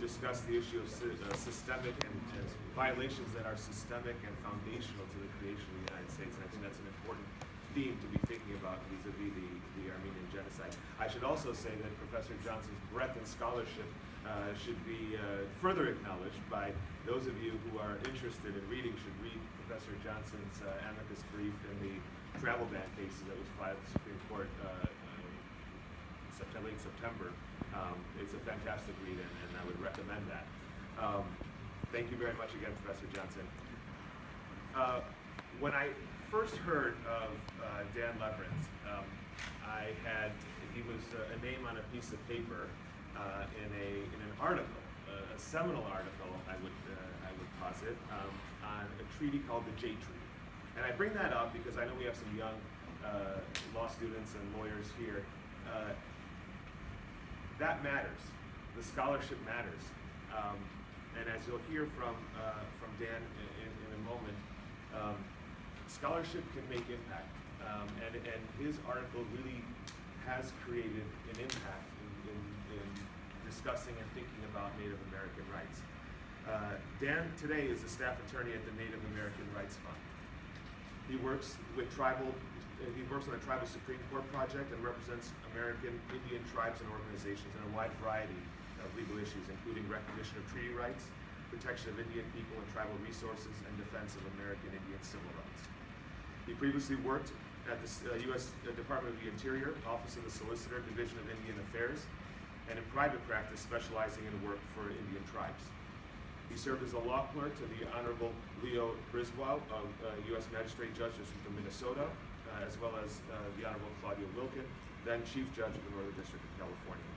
discuss the issue of systemic and violations that are systemic and foundational to the creation of the United States. And I think that's an important theme to be thinking about vis-a-vis the Armenian genocide. I should also say that Professor Johnson's breadth in scholarship should be further acknowledged by those of you who are interested in reading, should read Professor Johnson's amicus brief in the travel ban cases that was filed at the Supreme Court late September. It's a fantastic read, and I would recommend that. Thank you very much again, Professor Johnson. When I first heard of Dan Lewerenz, he was a name on a piece of paper in an article, a seminal article, I would posit, on a treaty called the J Treaty. And I bring that up because I know we have some young law students and lawyers here. That matters. The scholarship matters. And as you'll hear from Dan in a moment, scholarship can make impact. And his article really has created an impact in discussing and thinking about Native American rights. Dan today is a staff attorney at the Native American Rights Fund. He works on the Tribal Supreme Court project and represents American Indian tribes and organizations in a wide variety of legal issues, including recognition of treaty rights, protection of Indian people and tribal resources, and defense of American Indian civil rights. He previously worked at the U.S. Department of the Interior, Office of the Solicitor, Division of Indian Affairs, and in private practice specializing in work for Indian tribes. He served as a law clerk to the Honorable Leo Brisbois, U.S. Magistrate Judge District of Minnesota, as well as the Honorable Claudia Wilkin, then Chief Judge of the Northern District of California.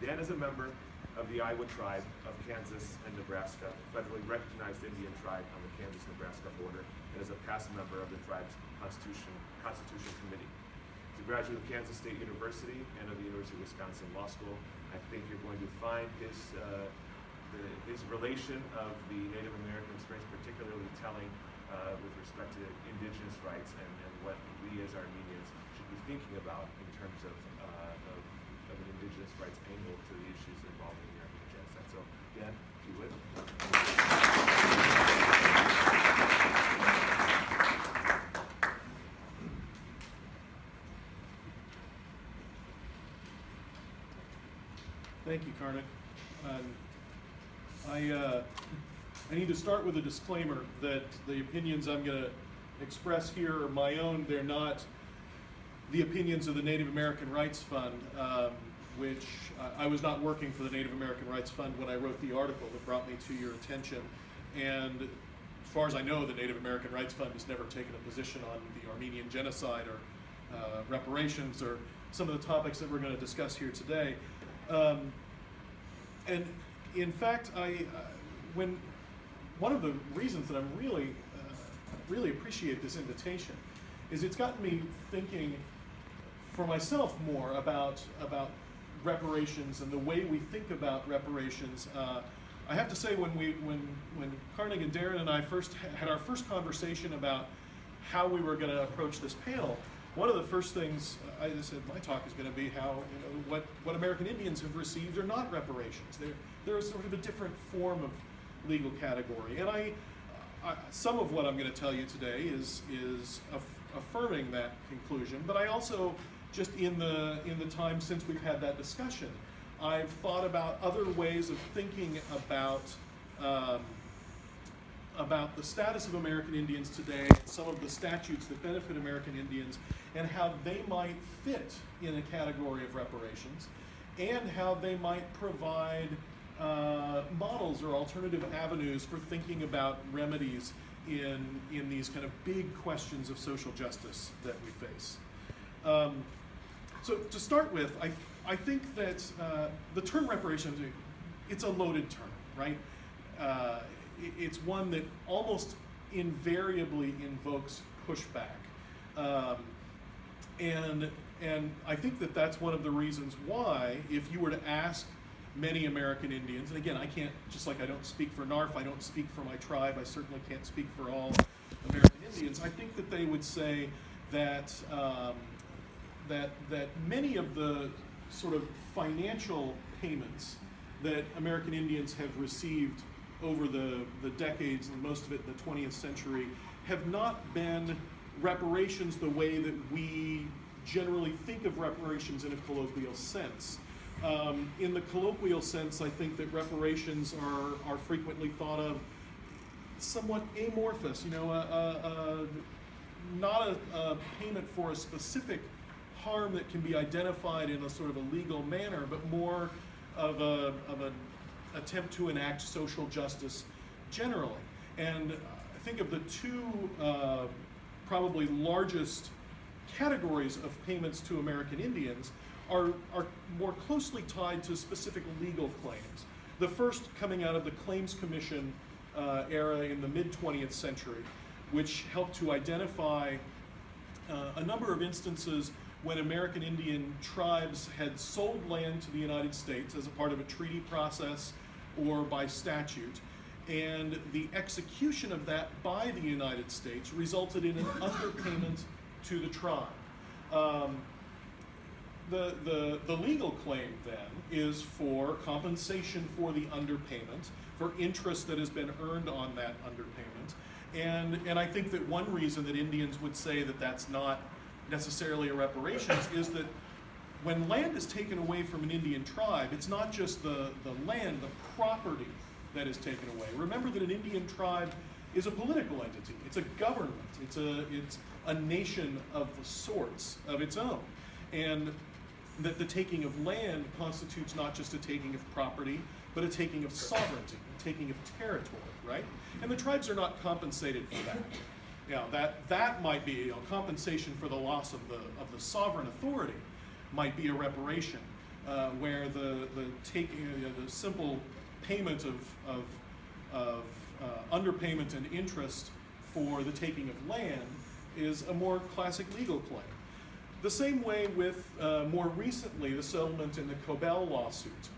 Dan is a member of the Iowa tribe of Kansas and Nebraska, a federally recognized Indian tribe on the Kansas-Nebraska border, and is a past member of the tribe's Constitution Committee. He's a graduate of Kansas State University and of the University of Wisconsin Law School. I think you're going to find his relation of the Native American experience particularly telling with respect to indigenous rights and what we as Armenians should be thinking about in terms of an indigenous rights angle to the issues involving the Armenian genocide. So, Dan, if you would. Thank you, Karnig. I need to start with a disclaimer that the opinions I'm going to express here are my own. They're not the opinions of the Native American Rights Fund, which I was not working for the Native American Rights Fund when I wrote the article that brought me to your attention. And as far as I know, the Native American Rights Fund has never taken a position on the Armenian genocide or reparations or some of the topics that we're going to discuss here today. And in fact, one of the reasons that I'm really appreciate this invitation is it's gotten me thinking for myself more about reparations and the way we think about reparations. I have to say, when Karnig and Darin and I first had our first conversation about how we were going to approach this panel, one of the first things I said my talk is going to be how what American Indians have received are not reparations. They're sort of a different form of legal category, and some of what I'm going to tell you today is affirming that conclusion. But I also, just in the time since we've had that discussion, I've thought about other ways of thinking about the status of American Indians today, and some of the statutes that benefit American Indians, and how they might fit in a category of reparations, and how they might provide models or alternative avenues for thinking about remedies in these kind of big questions of social justice that we face. So to start with, I think that the term reparations, it's a loaded term, right? It's one that almost invariably invokes pushback. And I think that that's one of the reasons why, if you were to ask many American Indians, and again, I can't, just like I don't speak for NARF, I don't speak for my tribe, I certainly can't speak for all American Indians, I think that they would say that that many of the sort of financial payments that American Indians have received over the decades, and most of it in the 20th century, have not been reparations the way that we generally think of reparations in a colloquial sense. In the colloquial sense, I think that reparations are frequently thought of somewhat amorphous, not a payment for a specific harm that can be identified in a sort of a legal manner, but more of an attempt to enact social justice generally. And I think of the two probably largest categories of payments to American Indians are more closely tied to specific legal claims. The first coming out of the Claims Commission era in the mid-20th century, which helped to identify a number of instances when American Indian tribes had sold land to the United States as a part of a treaty process or by statute, and the execution of that by the United States resulted in an underpayment to the tribe. The legal claim then is for compensation for the underpayment, for interest that has been earned on that underpayment. And I think that one reason that Indians would say that that's not necessarily a reparations is that when land is taken away from an Indian tribe, it's not just the land, the property that is taken away. Remember that an Indian tribe is a political entity. It's a government. It's a nation of sorts of its own. And that the taking of land constitutes not just a taking of property, but a taking of sovereignty, a taking of territory, right? And the tribes are not compensated for that. That might be compensation for the loss of the sovereign authority might be a reparation, where the simple payment of underpayment and interest for the taking of land is a more classic legal claim. The same way with, more recently, the settlement in the Cobell lawsuit,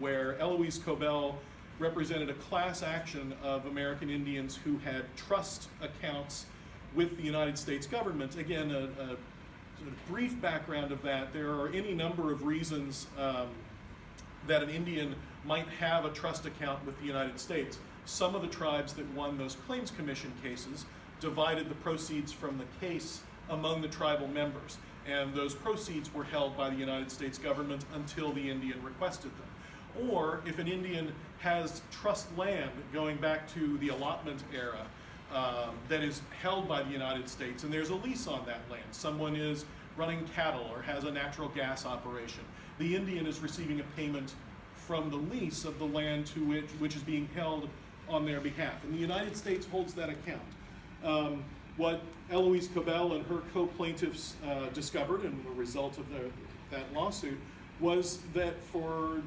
where Eloise Cobell represented a class action of American Indians who had trust accounts with the United States government. Again, a sort of brief background of that, there are any number of reasons that an Indian might have a trust account with the United States. Some of the tribes that won those Claims Commission cases divided the proceeds from the case among the tribal members, and those proceeds were held by the United States government until the Indian requested them. Or if an Indian has trust land going back to the allotment era that is held by the United States, and there's a lease on that land, someone is running cattle or has a natural gas operation, the Indian is receiving a payment from the lease of the land to which is being held on their behalf. And the United States holds that account. What Eloise Cobell and her co-plaintiffs discovered, and a result of that lawsuit, was that for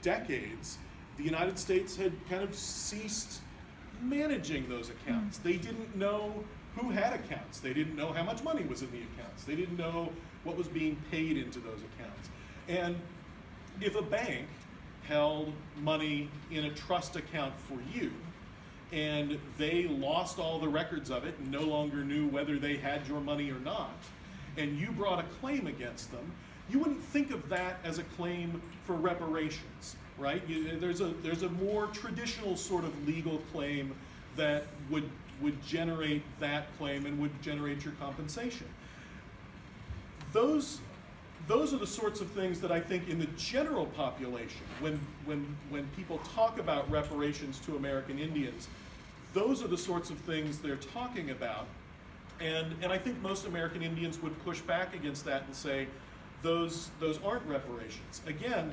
decades, the United States had kind of ceased managing those accounts. They didn't know who had accounts. They didn't know how much money was in the accounts. They didn't know what was being paid into those accounts. And if a bank held money in a trust account for you, and they lost all the records of it and no longer knew whether they had your money or not, and you brought a claim against them, you wouldn't think of that as a claim for reparations, right? There's a more traditional sort of legal claim that would generate that claim and would generate your compensation. Those are the sorts of things that I think in the general population, when people talk about reparations to American Indians, those are the sorts of things they're talking about. And I think most American Indians would push back against that and say, those aren't reparations. Again,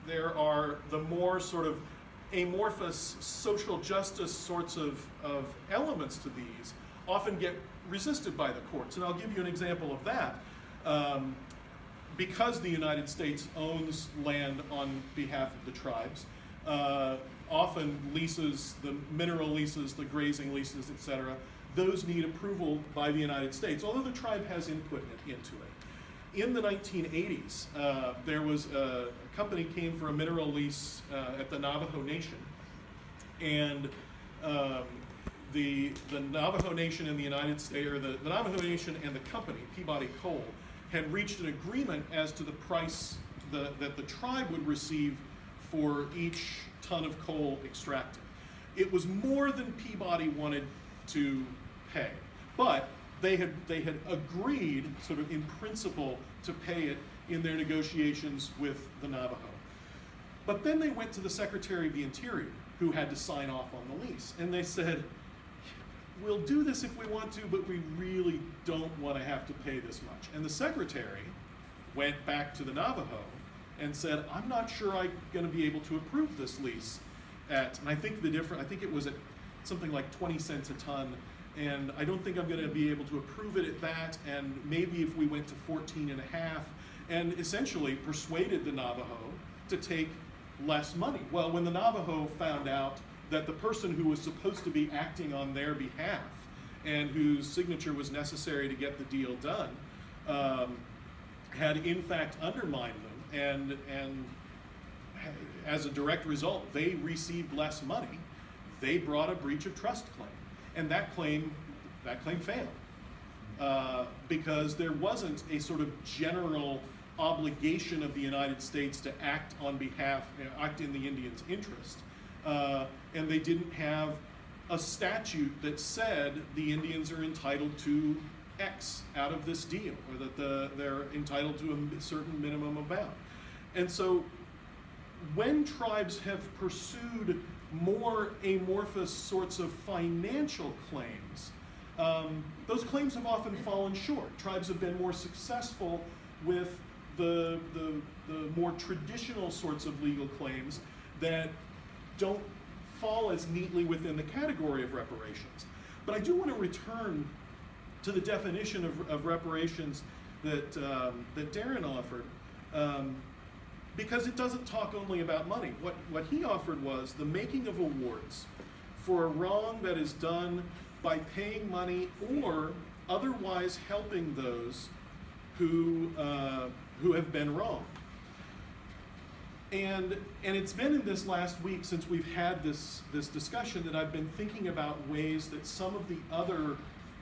there are the more sort of amorphous social justice sorts of elements to these often get resisted by the courts. And I'll give you an example of that. Because the United States owns land on behalf of the tribes, often leases, the mineral leases, the grazing leases, etc., those need approval by the United States, although the tribe has input into it. In the 1980s, there was a company came for a mineral lease at the Navajo Nation, and the Navajo Nation in the United States, or the Navajo Nation and the company, Peabody Coal, had reached an agreement as to the price that the tribe would receive for each ton of coal extracted. It was more than Peabody wanted to pay, but they had agreed, sort of in principle, to pay it in their negotiations with the Navajo. But then they went to the Secretary of the Interior, who had to sign off on the lease, and they said, we'll do this if we want to, but we really don't want to have to pay this much. And the Secretary went back to the Navajo and said, I'm not sure I'm going to be able to approve this lease at, and I think it was at something like 20 cents a ton, and I don't think I'm going to be able to approve it at that, and maybe if we went to 14 and a half, and essentially persuaded the Navajo to take less money. Well, when the Navajo found out that the person who was supposed to be acting on their behalf and whose signature was necessary to get the deal done had in fact undermined them, and as a direct result, they received less money, they brought a breach of trust claim. And that claim failed because there wasn't a sort of general obligation of the United States to act on behalf, act in the Indians' interest. And they didn't have a statute that said the Indians are entitled to X out of this deal, or that they're entitled to a certain minimum amount. And so when tribes have pursued more amorphous sorts of financial claims, those claims have often fallen short. Tribes have been more successful with the more traditional sorts of legal claims that don't fall as neatly within the category of reparations. But I do want to return to the definition of reparations that Darin offered, because it doesn't talk only about money. What he offered was the making of awards for a wrong that is done by paying money or otherwise helping those who have been wronged. And it's been in this last week since we've had this discussion that I've been thinking about ways that some of the other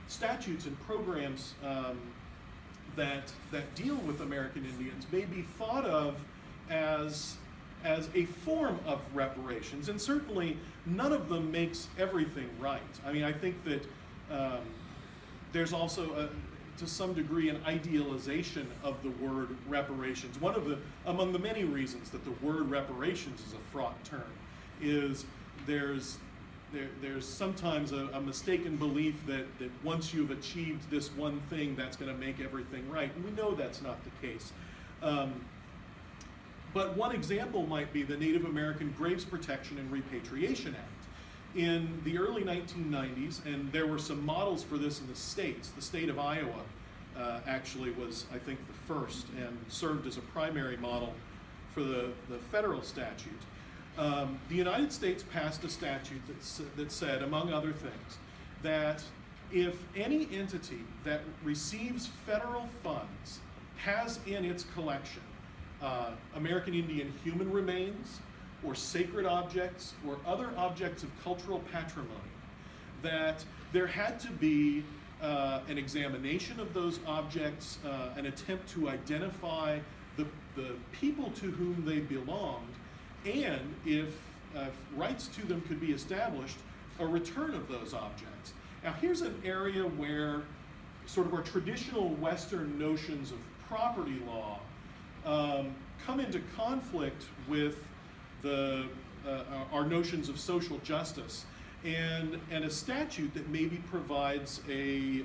statutes and programs that deal with American Indians may be thought of as a form of reparations, and certainly none of them makes everything right. I mean, I think that there's also to some degree an idealization of the word reparations. Among the many reasons that the word reparations is a fraught term is there's sometimes a mistaken belief that once you've achieved this one thing, that's going to make everything right, and we know that's not the case. But one example might be the Native American Graves Protection and Repatriation Act. In the early 1990s, and there were some models for this in the states. The state of Iowa actually was, I think, the first and served as a primary model for the federal statute. The United States passed a statute that said, among other things, that if any entity that receives federal funds has in its collection American Indian human remains, or sacred objects, or other objects of cultural patrimony, that there had to be an examination of those objects, an attempt to identify the people to whom they belonged, and if rights to them could be established, a return of those objects. Now here's an area where sort of our traditional Western notions of property law come into conflict with our notions of social justice, and a statute that maybe provides a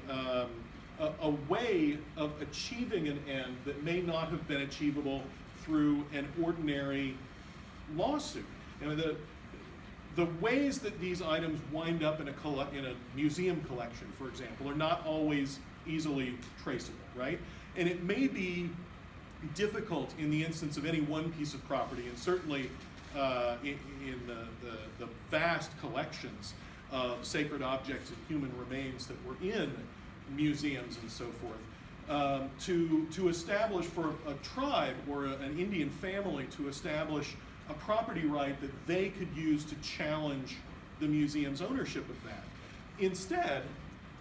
way of achieving an end that may not have been achievable through an ordinary lawsuit. And the ways that these items wind up in a museum collection, for example, are not always easily traceable, right? And it may be difficult in the instance of any one piece of property, and certainly in the vast collections of sacred objects and human remains that were in museums and so forth, to establish for a tribe or an Indian family to establish a property right that they could use to challenge the museum's ownership of that. Instead,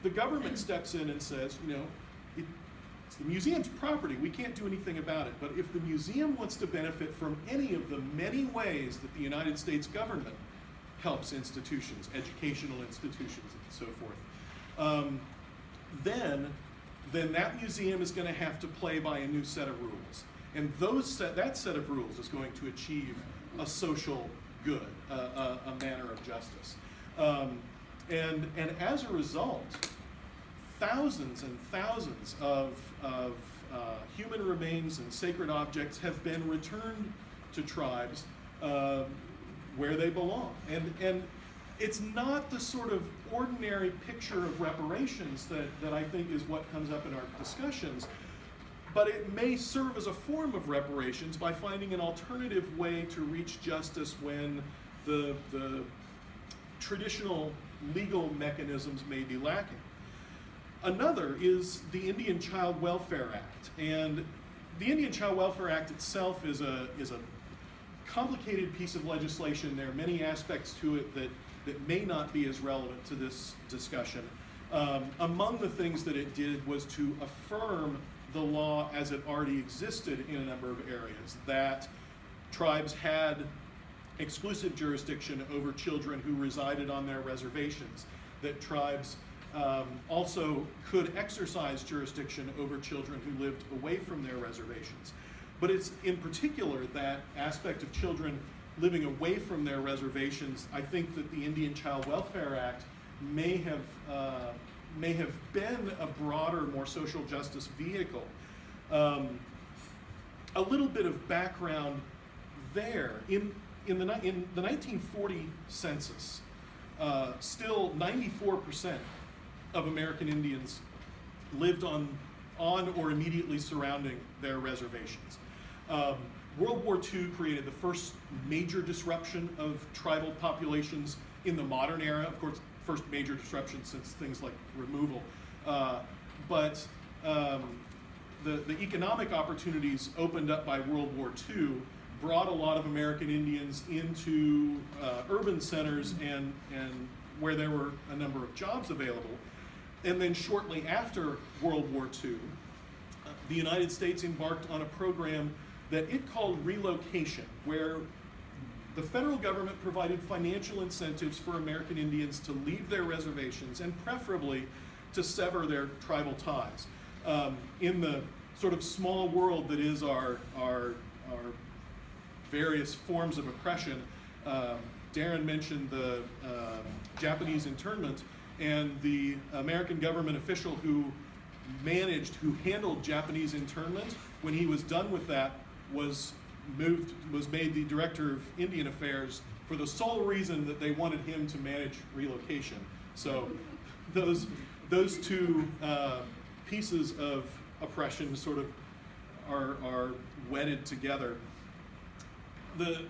the government steps in and says, artifacts. The museum's property, we can't do anything about it, but if the museum wants to benefit from any of the many ways that the United States government helps institutions, educational institutions, and so forth, then that museum is going to have to play by a new set of rules. And that set of rules is going to achieve a social good, a manner of justice. And as a result, thousands and thousands of human remains and sacred objects have been returned to tribes where they belong. And it's not the sort of ordinary picture of reparations that I think is what comes up in our discussions, but it may serve as a form of reparations by finding an alternative way to reach justice when the traditional legal mechanisms may be lacking. Another is the Indian Child Welfare Act. And the Indian Child Welfare Act itself is a complicated piece of legislation. There are many aspects to it that may not be as relevant to this discussion. Among the things that it did was to affirm the law as it already existed in a number of areas, that tribes had exclusive jurisdiction over children who resided on their reservations, that tribes also could exercise jurisdiction over children who lived away from their reservations. But it's in particular that aspect of children living away from their reservations. I think that the Indian Child Welfare Act may have been a broader, more social justice vehicle. A little bit of background there. In the 1940 census, still 94% of American Indians lived on or immediately surrounding their reservations. World War II created the first major disruption of tribal populations in the modern era. Of course, first major disruption since things like removal. But the economic opportunities opened up by World War II brought a lot of American Indians into urban centers and where there were a number of jobs available. And then shortly after World War II, the United States embarked on a program that it called Relocation, where the federal government provided financial incentives for American Indians to leave their reservations and preferably to sever their tribal ties. In the sort of small world that is our various forms of oppression, Darin mentioned the Japanese internment, and the American government official who handled Japanese internment, when he was done with that, was made the director of Indian Affairs for the sole reason that they wanted him to manage relocation. So those two pieces of oppression sort of are wedded together. The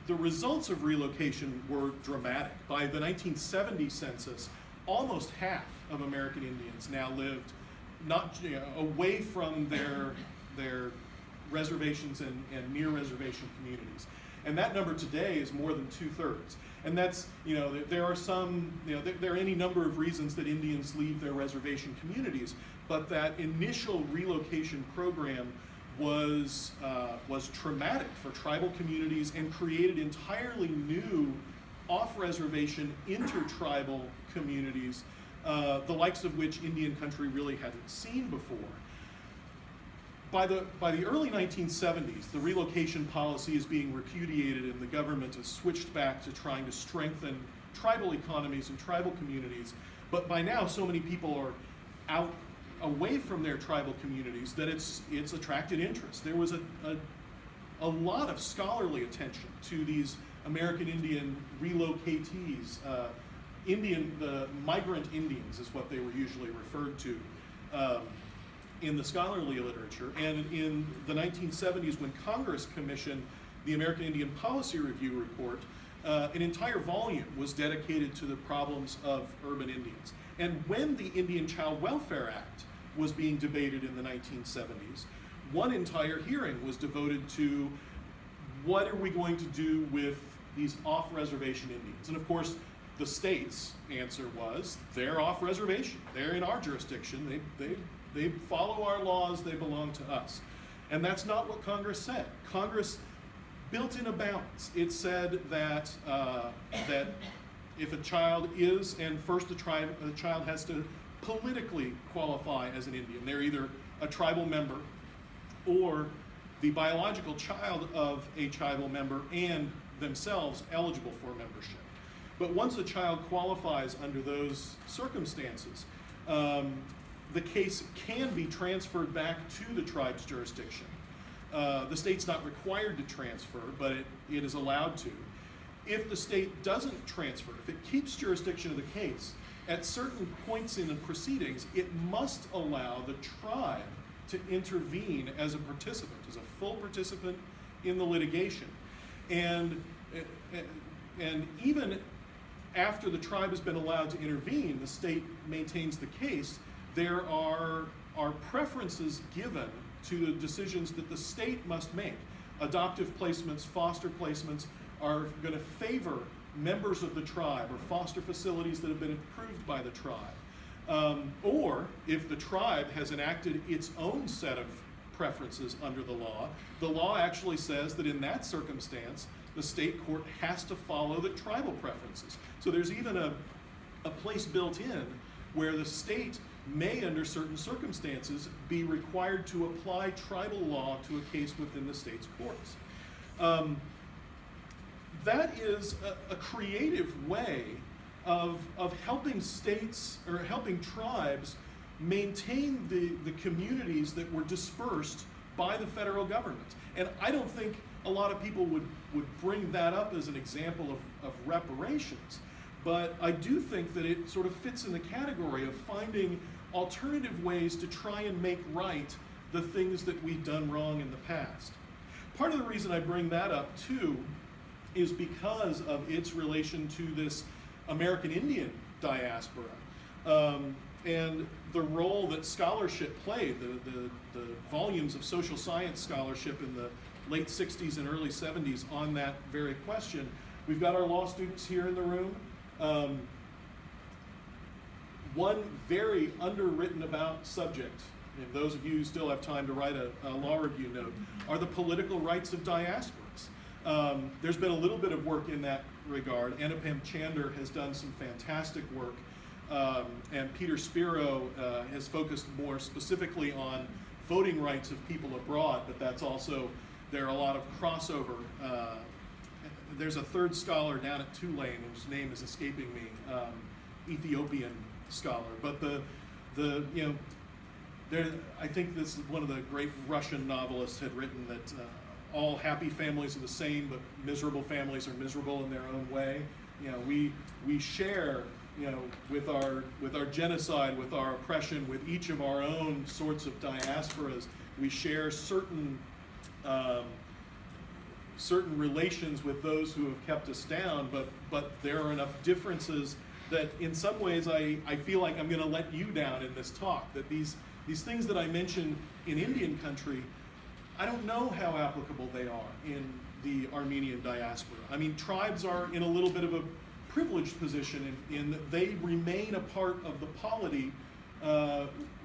results of relocation were dramatic. By the 1970 census, almost half of American Indians now lived away from their reservations and near reservation communities. And that number today is more than 2/3. And that's, there are some, there are any number of reasons that Indians leave their reservation communities, but that initial relocation program was traumatic for tribal communities and created entirely new off-reservation intertribal communities, the likes of which Indian country really hadn't seen before. By the early 1970s, the relocation policy is being repudiated and the government has switched back to trying to strengthen tribal economies and tribal communities. But by now, so many people are away from their tribal communities that it's attracted interest. There was a lot of scholarly attention to these American Indian relocatees. The migrant Indians is what they were usually referred to in the scholarly literature. And in the 1970s, when Congress commissioned the American Indian Policy Review Report, an entire volume was dedicated to the problems of urban Indians. And when the Indian Child Welfare Act was being debated in the 1970s, one entire hearing was devoted to what are we going to do with these off-reservation Indians. And of course, the state's answer was, they're off-reservation. They're in our jurisdiction. They follow our laws, they belong to us. And that's not what Congress said. Congress built in a balance. It said that, that if a child is, and first the child has to politically qualify as an Indian. They're either a tribal member or the biological child of a tribal member and themselves eligible for membership. But once a child qualifies under those circumstances, the case can be transferred back to the tribe's jurisdiction. The state's not required to transfer, but it is allowed to. If the state doesn't transfer, if it keeps jurisdiction of the case, at certain points in the proceedings, it must allow the tribe to intervene as a participant, as a full participant in the litigation. And even after the tribe has been allowed to intervene, the state maintains the case, there are preferences given to the decisions that the state must make. Adoptive placements, foster placements are going to favor members of the tribe or foster facilities that have been approved by the tribe. Or if the tribe has enacted its own set of preferences under the law actually says that in that circumstance, the state court has to follow the tribal preferences. So there's even a place built in where the state may, under certain circumstances, be required to apply tribal law to a case within the state's courts. That is a creative way of helping states, or helping tribes, maintain the communities that were dispersed by the federal government. And I don't think a lot of people would bring that up as an example of reparations, but I do think that it sort of fits in the category of finding alternative ways to try and make right the things that we've done wrong in the past. Part of the reason I bring that up too is because of its relation to this American Indian diaspora and the role that scholarship played, the volumes of social science scholarship in the late 60s and early 70s on that very question. We've got our law students here in the room. One very underwritten about subject, and those of you who still have time to write a law review note, are the political rights of diasporas. There's been a little bit of work in that regard. Anupam Chander has done some fantastic work, and Peter Spiro has focused more specifically on voting rights of people abroad, but that's also, there are a lot of crossover. There's a third scholar down at Tulane whose name is escaping me, Ethiopian scholar, but I think this is one of the great Russian novelists had written that all happy families are the same, but miserable families are miserable in their own way. You know, we share, you know, with our genocide, with our oppression, with each of our own sorts of diasporas, we share certain relations with those who have kept us down, but there are enough differences that in some ways I feel like I'm going to let you down in this talk, that these things that I mentioned in Indian country, I don't know how applicable they are in the Armenian diaspora. I mean, tribes are in a little bit of a privileged position in that they remain a part of the polity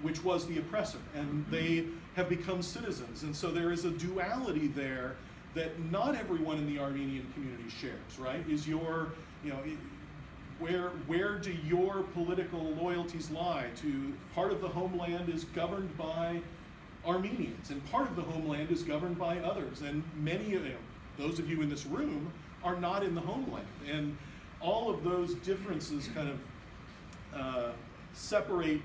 which was the oppressor, and they have become citizens. And so there is a duality there that not everyone in the Armenian community shares, right? Is your, you know, where do your political loyalties lie? To part of the homeland is governed by Armenians, and part of the homeland is governed by others. And many of those of you in this room are not in the homeland. And all of those differences kind of separate,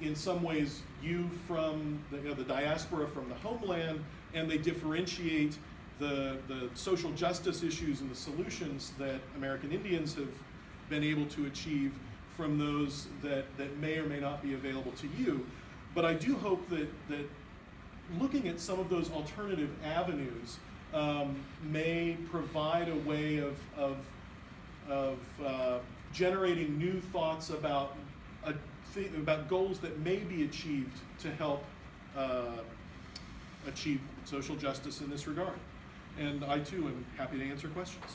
in some ways, you from the diaspora from the homeland, and they differentiate the social justice issues and the solutions that American Indians have been able to achieve from those that may or may not be available to you. But I do hope that looking at some of those alternative avenues may provide a way of generating new thoughts about goals that may be achieved to help achieve social justice in this regard. And I too am happy to answer questions.